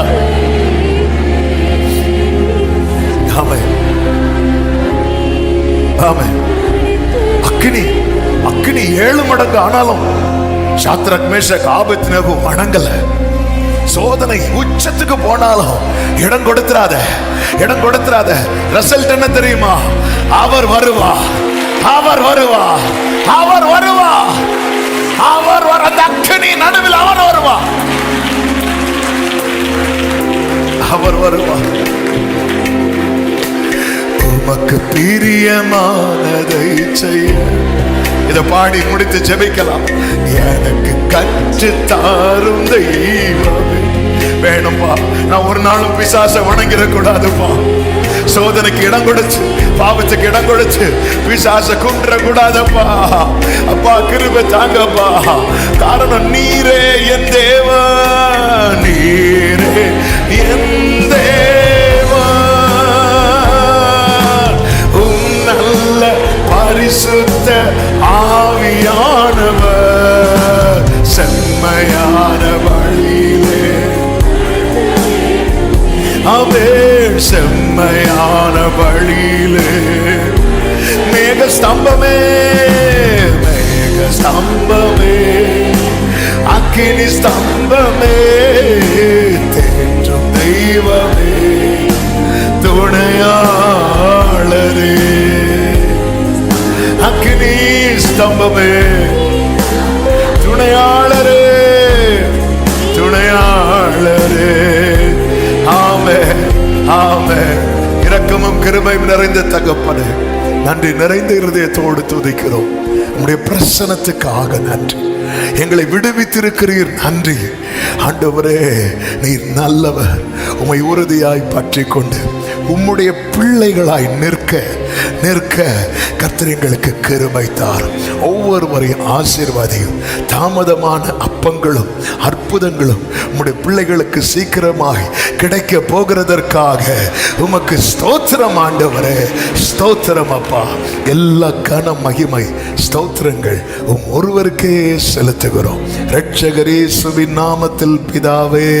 ஆமென், ஆமென். அக்கினி 7 மடங்கு ஆனாலும் சாத்ரக் மேஷக் ஆபேத்நேகோ வணங்கல. சோதனை உச்சத்துக்கு போனாலும் இடம் கொடுத்துறாத, இடம் கொடுத்துறாத. ரிசல்ட் என்ன தெரியுமா? அவர் வருவா, அவர் வருவா, அவர் வருவா, அவர் வர. அந்த அக்கினி நடுவில் அவர் வருவா, அவர் வருவா. உமக்கு பிரியமானதை செய்ய. இதை பாடி முடித்து ஜெபிக்கலாம். எனக்கு கற்று தாரும் தெய்வமே. வேணும்பா, நான் ஒரு நாளும் பிசாசை வணங்கிட கூடாதுப்பா. சோதனைக்கு இடம் கொடுத்து, பாவத்துக்கு இடம் கொடுத்து பிசாசை கும்பிட கூடாதப்பா. அப்பா கிருபை தாங்கப்பா. காரணம் நீரே என் தேவன், நீரே என் தேவன். நல்ல பரிசுத்த ஆவியானவர் செம்மையான வழியிலே, அவர் செம்மையான வழியிலே. மேக ஸ்தம்பமே, மேக ஸ்தம்பமே, அக்கினி ஸ்தம்பமே, தேற்றும் தெய்வமே, துணையாளரே. அக்கினி ஸ்தம்பமே, துணையாளரே, துணையாளரே. ஆமென், ஆமென். இரக்கமும் கிருபையும் நிறைந்த தகப்பனே, நன்றி நிறைந்த இருதயத்தோடு துதிக்கிறோம். உம்முடைய பிரசன்னத்துக்காக நன்றி. எங்களை விடுவித்திருக்கிறீர், நன்றி ஆண்டவரே. நீர் நல்லவர். உம்மை உறுதியாய் பற்றி கொண்டு உம்முடைய பிள்ளைகளாய் நிற்க நிற்க கர்த்தர் எங்களுக்கு கிருபை தார். ஒவ்வொருவரையும் ஆசீர்வாதியும். தாமதமான அப்பங்களும் அற்புதங்களும் உம்முடைய பிள்ளைகளுக்கு சீக்கிரமாய் கிடைக்க போகிறதற்காக உமக்கு ஸ்தோத்திரம் ஆண்டவரே, ஸ்தோத்திரம் அப்பா. எல்லா கன மகிமை ஸ்தோத்திரங்கள் ஒருவருக்கே செலுத்துகிறோம். இரட்சகர் இயேசுவின் நாமத்தில் பிதாவே,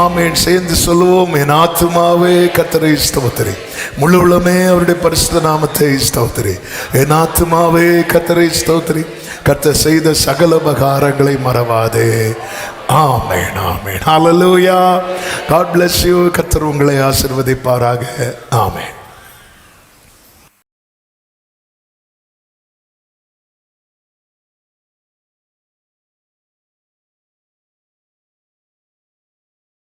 ஆமென். சேர்ந்து சொல்லுவோம். என் ஆத்துமாவே கர்த்தரை ஸ்தோத்திரி, முழு உள்ளமே அவருடைய பரிசுத்த நாமத்தை ஸ்தோத்திரி. என் ஆத்துமாவே கர்த்தரை ஸ்தோத்திரி, கர்த்தர் செய்த சகல உபகாரங்களை மறவாதே. ஆமென், ஆமென். ஹல்லேலூயா. God bless you. கர்த்தர் உங்களை ஆசீர்வதிப்பாராக. ஆமென்.